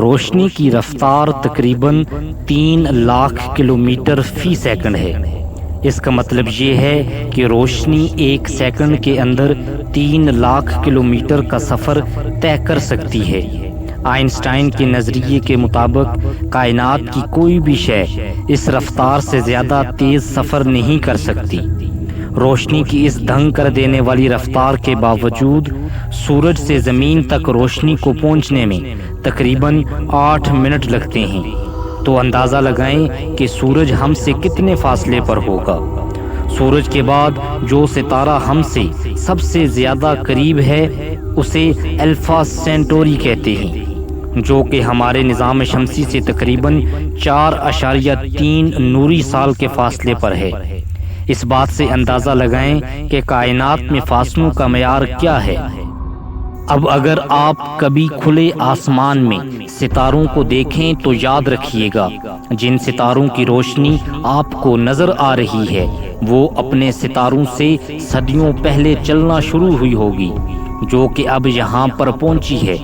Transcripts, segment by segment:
روشنی کی رفتار تقریباً 3 لاکھ کلومیٹر فی سیکنڈ ہے۔ اس کا مطلب یہ ہے کہ روشنی 1 سیکنڈ کے اندر 3 لاکھ کلومیٹر کا سفر طے کر سکتی ہے۔ آئنسٹائن کے نظریے کے مطابق کائنات کی کوئی بھی شے اس رفتار سے زیادہ تیز سفر نہیں کر سکتی۔ روشنی کی اس دھنگ کر دینے والی رفتار کے باوجود سورج سے زمین تک روشنی کو پہنچنے میں تقریباً 8 منٹ لگتے ہیں۔ تو اندازہ لگائیں کہ سورج ہم سے کتنے فاصلے پر ہوگا۔ سورج کے بعد جو ستارہ ہم سے سب سے زیادہ قریب ہے اسے الفا سینٹوری کہتے ہیں، جو کہ ہمارے نظام شمسی سے تقریباً 4.3 نوری سال کے فاصلے پر ہے۔ اس بات سے اندازہ لگائیں کہ کائنات میں فاصلوں کا معیار کیا ہے۔ اب اگر آپ کبھی کھلے آسمان میں ستاروں کو دیکھیں تو یاد رکھیے گا، جن ستاروں کی روشنی آپ کو نظر آ رہی ہے وہ اپنے ستاروں سے صدیوں پہلے چلنا شروع ہوئی ہوگی، جو کہ اب یہاں پر پہنچی ہے۔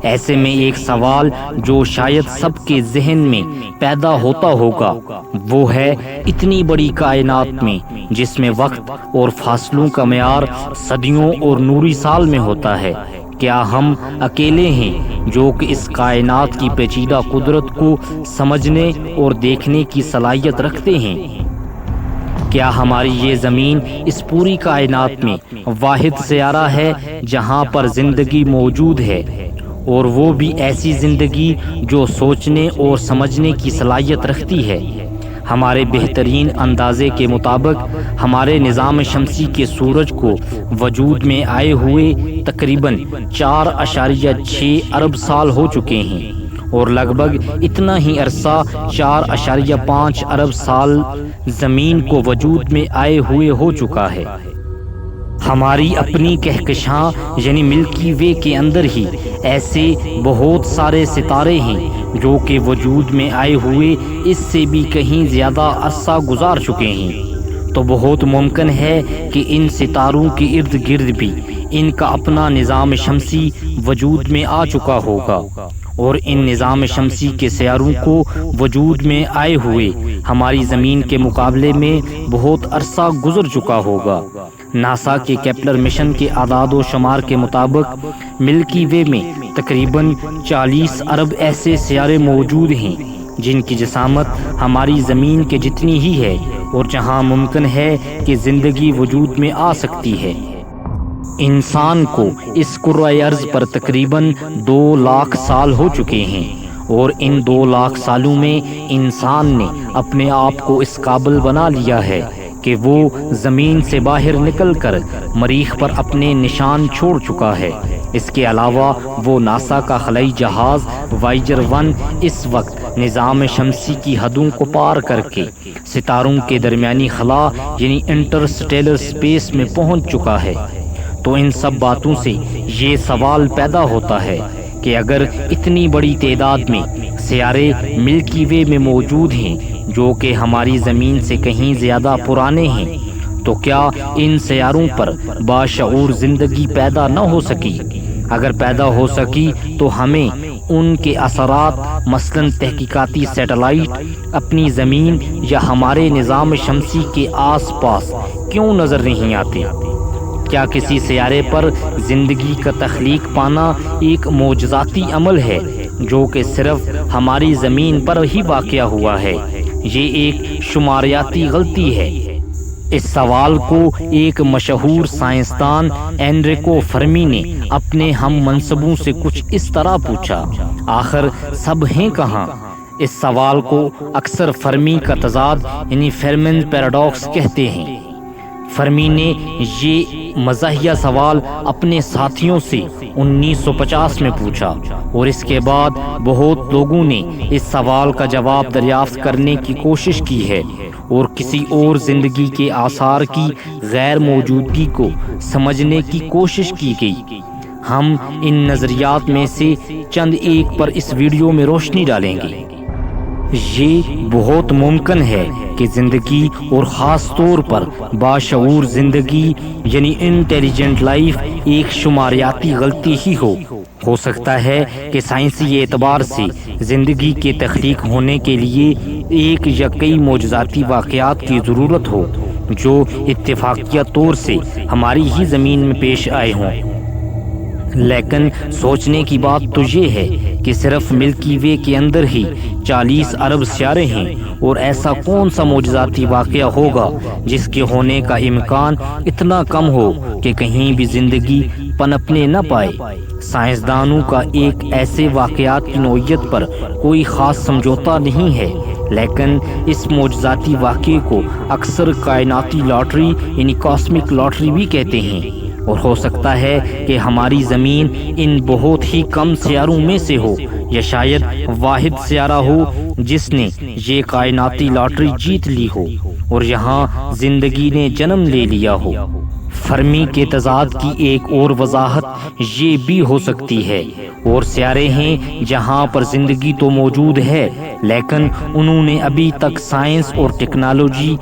ایسے میں ایک سوال جو شاید سب کے ذہن میں پیدا ہوتا ہوگا وہ ہے، اتنی بڑی کائنات میں جس میں وقت اور فاصلوں کا معیار صدیوں اور نوری سال میں ہوتا ہے، کیا ہم اکیلے ہیں جو کہ اس کائنات کی پیچیدہ قدرت کو سمجھنے اور دیکھنے کی صلاحیت رکھتے ہیں؟ کیا ہماری یہ زمین اس پوری کائنات میں واحد سیارہ ہے جہاں پر زندگی موجود ہے، اور وہ بھی ایسی زندگی جو سوچنے اور سمجھنے کی صلاحیت رکھتی ہے؟ ہمارے بہترین اندازے کے مطابق ہمارے نظام شمسی کے سورج کو وجود میں آئے ہوئے تقریباً 4.6 ارب سال ہو چکے ہیں، اور لگ بھگ اتنا ہی عرصہ 4.5 ارب سال زمین کو وجود میں آئے ہوئے ہو چکا ہے۔ ہماری اپنی کہکشاں یعنی ملکی وے کے اندر ہی ایسے بہت سارے ستارے ہیں جو کہ وجود میں آئے ہوئے اس سے بھی کہیں زیادہ عرصہ گزار چکے ہیں۔ تو بہت ممکن ہے کہ ان ستاروں کے ارد گرد بھی ان کا اپنا نظام شمسی وجود میں آ چکا ہوگا، اور ان نظام شمسی کے سیاروں کو وجود میں آئے ہوئے ہماری زمین کے مقابلے میں بہت عرصہ گزر چکا ہوگا۔ ناسا کے کیپلر مشن کے اعداد و شمار کے مطابق ملکی وے میں تقریباً 40 ارب ایسے سیارے موجود ہیں جن کی جسامت ہماری زمین کے جتنی ہی ہے، اور جہاں ممکن ہے کہ زندگی وجود میں آ سکتی ہے۔ انسان کو اس کرۂ ارض پر تقریباً 2 لاکھ سال ہو چکے ہیں، اور ان 2 لاکھ سالوں میں انسان نے اپنے آپ کو اس قابل بنا لیا ہے کہ وہ زمین سے باہر نکل کر مریخ پر اپنے نشان چھوڑ چکا ہے۔ اس کے علاوہ وہ ناسا کا خلائی جہاز وائجر 1 اس وقت نظام شمسی کی حدوں کو پار کر کے ستاروں کے درمیانی خلا یعنی انٹرسٹیلر سپیس میں پہنچ چکا ہے۔ تو ان سب باتوں سے یہ سوال پیدا ہوتا ہے کہ اگر اتنی بڑی تعداد میں سیارے ملکی وے میں موجود ہیں جو کہ ہماری زمین سے کہیں زیادہ پرانے ہیں، تو کیا ان سیاروں پر باشعور زندگی پیدا نہ ہو سکی؟ اگر پیدا ہو سکی تو ہمیں ان کے اثرات مثلاً تحقیقاتی سیٹلائٹ اپنی زمین یا ہمارے نظام شمسی کے آس پاس کیوں نظر نہیں آتے؟ کیا کسی سیارے پر زندگی کا تخلیق پانا ایک معجزاتی عمل ہے جو کہ صرف ہماری زمین پر ہی واقع ہوا ہے؟ یہ ایک شماریاتی غلطی ہے۔ اس سوال کو ایک مشہور سائنسدان انریکو فرمی نے اپنے ہم منصبوں سے کچھ اس طرح پوچھا، آخر سب ہیں کہاں؟ اس سوال کو اکثر فرمی کا تضاد یعنی فرمین پیراڈاکس کہتے ہیں۔ فرمی نے یہ مزاحیہ سوال اپنے ساتھیوں سے 1950 میں پوچھا، اور اس کے بعد بہت لوگوں نے اس سوال کا جواب دریافت کرنے کی کوشش کی ہے، اور کسی اور زندگی کے آثار کی غیر موجودگی کو سمجھنے کی کوشش کی گئی۔ ہم ان نظریات میں سے چند ایک پر اس ویڈیو میں روشنی ڈالیں گے۔ یہ بہت ممکن ہے کہ زندگی اور خاص طور پر باشعور زندگی یعنی انٹیلیجنٹ لائف ایک شماریاتی غلطی ہی ہو۔ ہو سکتا ہے کہ سائنسی اعتبار سے زندگی کے تخلیق ہونے کے لیے ایک یا کئی معجزاتی واقعات کی ضرورت ہو جو اتفاقیہ طور سے ہماری ہی زمین میں پیش آئے ہوں، لیکن سوچنے کی بات تو یہ ہے کہ صرف ملکی وے کے اندر ہی 40 ارب سیارے ہیں، اور ایسا کون سا معجزاتی واقعہ ہوگا جس کے ہونے کا امکان اتنا کم ہو کہ کہیں بھی زندگی پنپنے نہ پائے۔ سائنسدانوں کا ایک ایسے واقعات کی نوعیت پر کوئی خاص سمجھوتا نہیں ہے، لیکن اس معجزاتی واقعے کو اکثر کائناتی لاٹری یعنی کاسمک لاٹری بھی کہتے ہیں، اور ہو سکتا ہے کہ ہماری زمین ان بہت ہی کم سیاروں میں سے ہو، یا شاید واحد سیارہ ہو جس نے یہ کائناتی لاٹری جیت لی ہو اور یہاں زندگی نے جنم لے لیا ہو۔ فرمی کے تضاد کی ایک اور وضاحت یہ بھی ہو سکتی ہے، اور سیارے ہیں جہاں پر زندگی تو موجود ہے، لیکن انہوں نے ابھی تک سائنس اور ٹیکنالوجی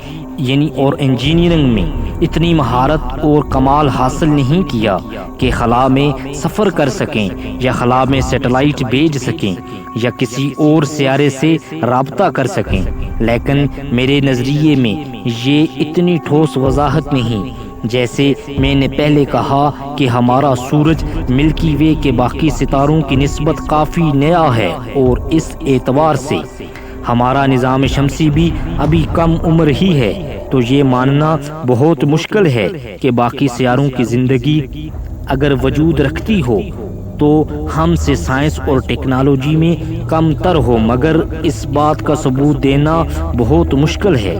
اور انجینئرنگ میں اتنی مہارت اور کمال حاصل نہیں کیا کہ خلا میں سفر کر سکیں، یا خلا میں سیٹلائٹ بھیج سکیں، یا کسی اور سیارے سے رابطہ کر سکیں۔ لیکن میرے نظریے میں یہ اتنی ٹھوس وضاحت نہیں۔ جیسے میں نے پہلے کہا کہ ہمارا سورج ملکی وے کے باقی ستاروں کی نسبت کافی نیا ہے، اور اس اعتبار سے ہمارا نظام شمسی بھی ابھی کم عمر ہی ہے، تو یہ ماننا بہت مشکل ہے کہ باقی سیاروں کی زندگی اگر وجود رکھتی ہو تو ہم سے سائنس اور ٹیکنالوجی میں کم تر ہو، مگر اس بات کا ثبوت دینا بہت مشکل ہے۔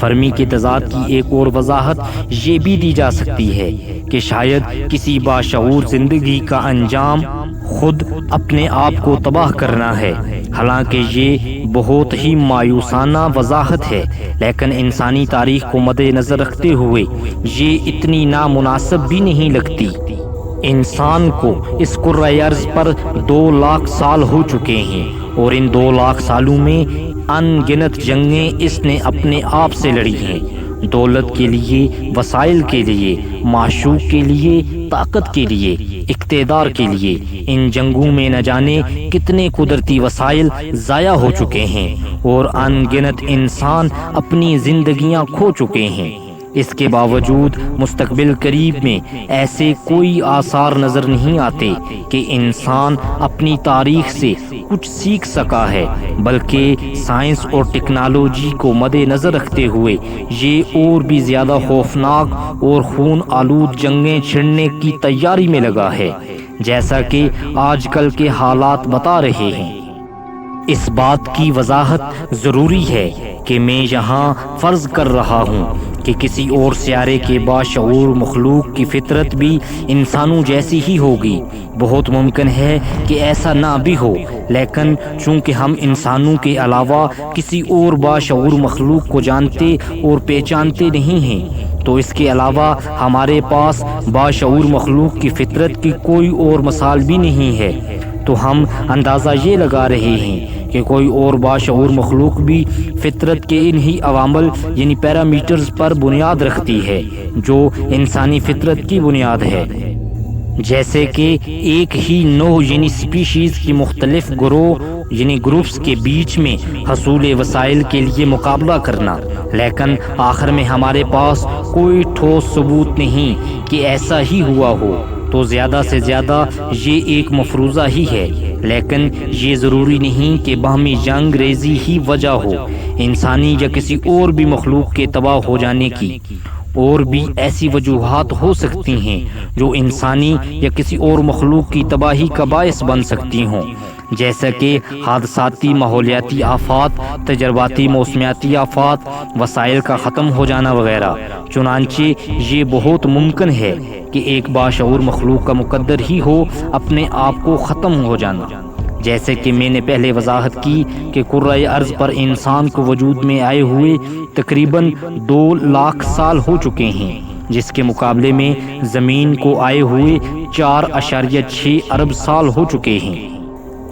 فرمی کے تضاد کی ایک اور وضاحت یہ بھی دی جا سکتی ہے کہ شاید کسی باشعور زندگی کا انجام خود اپنے آپ کو تباہ کرنا ہے۔ حالانکہ یہ بہت ہی مایوسانہ وضاحت ہے، لیکن انسانی تاریخ کو مد نظر رکھتے ہوئے یہ اتنی نامناسب بھی نہیں لگتی۔ انسان کو اس کرۂ ارض پر 2 لاکھ سال ہو چکے ہیں، اور ان 2 لاکھ سالوں میں ان گنت جنگیں اس نے اپنے آپ سے لڑی ہیں، دولت کے لیے، وسائل کے لیے، معشوق کے لیے، طاقت کے لیے، اقتدار کے لیے۔ ان جنگوں میں نہ جانے کتنے قدرتی وسائل ضائع ہو چکے ہیں، اور ان گنت انسان اپنی زندگیاں کھو چکے ہیں۔ اس کے باوجود مستقبل قریب میں ایسے کوئی آثار نظر نہیں آتے کہ انسان اپنی تاریخ سے کچھ سیکھ سکا ہے، بلکہ سائنس اور ٹیکنالوجی کو مد نظر رکھتے ہوئے یہ اور بھی زیادہ خوفناک اور خون آلود جنگیں چھڑنے کی تیاری میں لگا ہے، جیسا کہ آج کل کے حالات بتا رہے ہیں۔ اس بات کی وضاحت ضروری ہے کہ میں یہاں فرض کر رہا ہوں کہ کسی اور سیارے کے باشعور مخلوق کی فطرت بھی انسانوں جیسی ہی ہوگی۔ بہت ممکن ہے کہ ایسا نہ بھی ہو، لیکن چونکہ ہم انسانوں کے علاوہ کسی اور باشعور مخلوق کو جانتے اور پہچانتے نہیں ہیں، تو اس کے علاوہ ہمارے پاس باشعور مخلوق کی فطرت کی کوئی اور مثال بھی نہیں ہے، تو ہم اندازہ یہ لگا رہے ہیں کہ کوئی اور باشعور مخلوق بھی فطرت کے انہی عوامل یعنی پیرامیٹرز پر بنیاد رکھتی ہے جو انسانی فطرت کی بنیاد ہے، جیسے کہ ایک ہی نوع یعنی سپیشیز کی مختلف گروہ یعنی گروپس کے بیچ میں حصول وسائل کے لیے مقابلہ کرنا۔ لیکن آخر میں ہمارے پاس کوئی ٹھوس ثبوت نہیں کہ ایسا ہی ہوا ہو، تو زیادہ سے زیادہ یہ ایک مفروضہ ہی ہے، لیکن یہ ضروری نہیں کہ باہمی جنگ ریزی ہی وجہ ہو انسانی یا کسی اور بھی مخلوق کے تباہ ہو جانے کی۔ اور بھی ایسی وجوہات ہو سکتی ہیں جو انسانی یا کسی اور مخلوق کی تباہی کا باعث بن سکتی ہوں، جیسا کہ حادثاتی ماحولیاتی آفات، تجرباتی موسمیاتی آفات، وسائل کا ختم ہو جانا وغیرہ۔ چنانچہ یہ بہت ممکن ہے کہ ایک باشعور مخلوق کا مقدر ہی ہو اپنے آپ کو ختم ہو جانا، جیسے کہ میں نے پہلے وضاحت کی کہ کرۂ ارض پر انسان کو وجود میں آئے ہوئے تقریباً 2 لاکھ سال ہو چکے ہیں، جس کے مقابلے میں زمین کو آئے ہوئے 4.6 ارب سال ہو چکے ہیں۔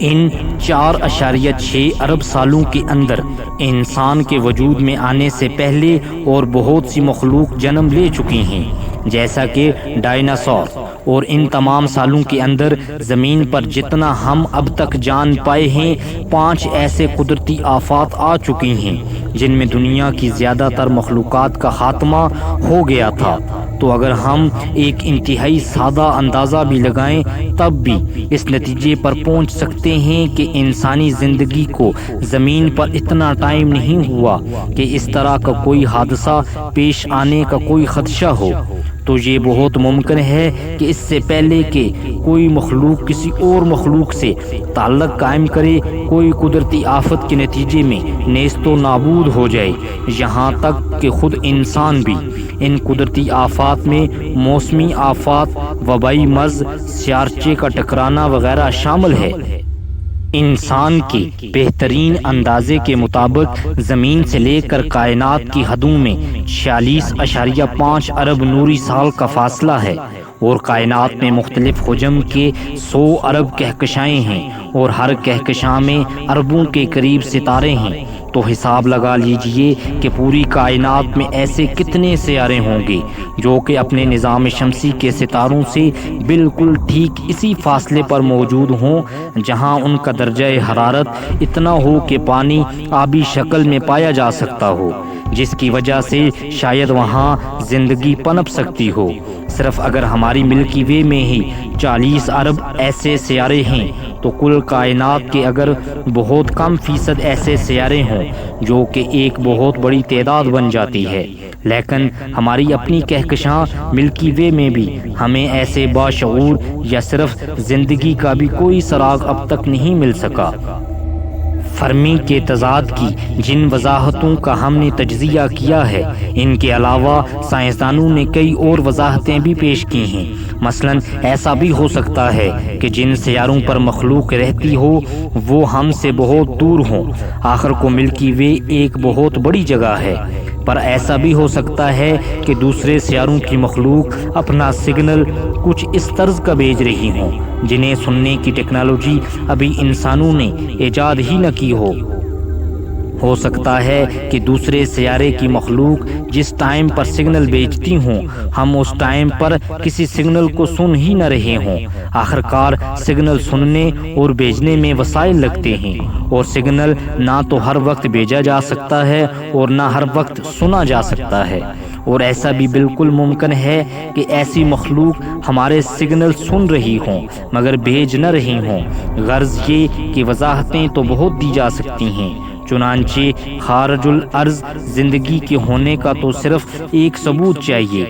ان 4.6 ارب سالوں کے اندر انسان کے وجود میں آنے سے پہلے اور بہت سی مخلوق جنم لے چکی ہیں، جیسا کہ ڈائناسور اور ان تمام سالوں کے اندر زمین پر جتنا ہم اب تک جان پائے ہیں 5 ایسے قدرتی آفات آ چکی ہیں جن میں دنیا کی زیادہ تر مخلوقات کا خاتمہ ہو گیا تھا۔ تو اگر ہم ایک انتہائی سادہ اندازہ بھی لگائیں تب بھی اس نتیجے پر پہنچ سکتے ہیں کہ انسانی زندگی کو زمین پر اتنا ٹائم نہیں ہوا کہ اس طرح کا کوئی حادثہ پیش آنے کا کوئی خدشہ ہو۔ تو یہ بہت ممکن ہے کہ اس سے پہلے کہ کوئی مخلوق کسی اور مخلوق سے تعلق قائم کرے کوئی قدرتی آفت کے نتیجے میں نیست و نابود ہو جائے، یہاں تک کہ خود انسان بھی۔ ان قدرتی آفات میں موسمی آفات، وبائی مرض، سیارچے کا ٹکرانا وغیرہ شامل ہے۔ انسان کے بہترین اندازے کے مطابق زمین سے لے کر کائنات کی حدوں میں 46.5 ارب نوری سال کا فاصلہ ہے، اور کائنات میں مختلف حجم کے 100 ارب کہکشائیں ہیں، اور ہر کہکشاں میں اربوں کے قریب ستارے ہیں۔ تو حساب لگا لیجئے کہ پوری کائنات میں ایسے کتنے سیارے ہوں گے جو کہ اپنے نظام شمسی کے ستاروں سے بالکل ٹھیک اسی فاصلے پر موجود ہوں جہاں ان کا درجہ حرارت اتنا ہو کہ پانی آبی شکل میں پایا جا سکتا ہو، جس کی وجہ سے شاید وہاں زندگی پنپ سکتی ہو۔ صرف اگر ہماری ملکی وے میں ہی 40 ارب ایسے سیارے ہیں تو کل کائنات کے اگر بہت کم فیصد ایسے سیارے ہوں جو کہ ایک بہت بڑی تعداد بن جاتی ہے۔ لیکن ہماری اپنی کہکشاں ملکی وے میں بھی ہمیں ایسے باشعور یا صرف زندگی کا بھی کوئی سراغ اب تک نہیں مل سکا۔ فرمی کے تضاد کی جن وضاحتوں کا ہم نے تجزیہ کیا ہے، ان کے علاوہ سائنسدانوں نے کئی اور وضاحتیں بھی پیش کی ہیں۔ مثلا ایسا بھی ہو سکتا ہے کہ جن سیاروں پر مخلوق رہتی ہو وہ ہم سے بہت دور ہوں۔ آخر کو ملکی وے ایک بہت بڑی جگہ ہے، پر ایسا بھی ہو سکتا ہے کہ دوسرے سیاروں کی مخلوق اپنا سگنل کچھ اس طرز کا بھیج رہی ہوں جنہیں سننے کی ٹیکنالوجی ابھی انسانوں نے ایجاد ہی نہ کی ہو سکتا ہے کہ دوسرے سیارے کی مخلوق جس ٹائم پر سگنل بھیجتی ہوں ہم اس ٹائم پر کسی سگنل کو سن ہی نہ رہے ہوں۔ آخرکار سگنل سننے اور بھیجنے میں وسائل لگتے ہیں، اور سگنل نہ تو ہر وقت بھیجا جا سکتا ہے اور نہ ہر وقت سنا جا سکتا ہے۔ اور ایسا بھی بالکل ممکن ہے کہ ایسی مخلوق ہمارے سگنل سن رہی ہوں مگر بھیج نہ رہی ہوں۔ غرض یہ کہ وضاحتیں تو بہت دی جا سکتی ہیں، چنانچہ خارج الارض زندگی کے ہونے کا تو صرف ایک ثبوت چاہیے،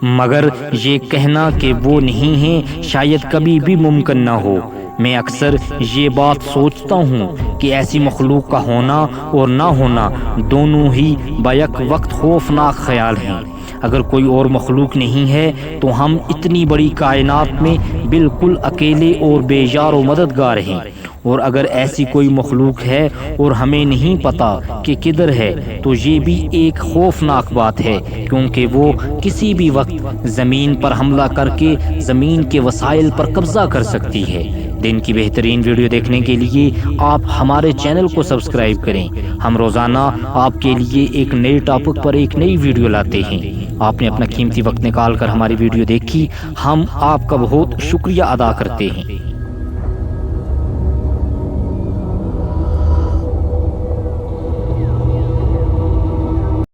مگر یہ کہنا کہ وہ نہیں ہیں شاید کبھی بھی ممکن نہ ہو۔ میں اکثر یہ بات سوچتا ہوں کہ ایسی مخلوق کا ہونا اور نہ ہونا دونوں ہی بیک وقت خوفناک خیال ہیں۔ اگر کوئی اور مخلوق نہیں ہے تو ہم اتنی بڑی کائنات میں بالکل اکیلے اور بے یار و مددگار ہیں، اور اگر ایسی کوئی مخلوق ہے اور ہمیں نہیں پتا کہ کدھر ہے تو یہ بھی ایک خوفناک بات ہے، کیونکہ وہ کسی بھی وقت زمین پر حملہ کر کے زمین کے وسائل پر قبضہ کر سکتی ہے۔ دن کی بہترین ویڈیو دیکھنے کے لیے آپ ہمارے چینل کو سبسکرائب کریں۔ ہم روزانہ آپ کے لیے ایک نئے ٹاپک پر ایک نئی ویڈیو لاتے ہیں۔ آپ نے اپنا قیمتی وقت نکال کر ہماری ویڈیو دیکھی، ہم آپ کا بہت شکریہ ادا کرتے ہیں۔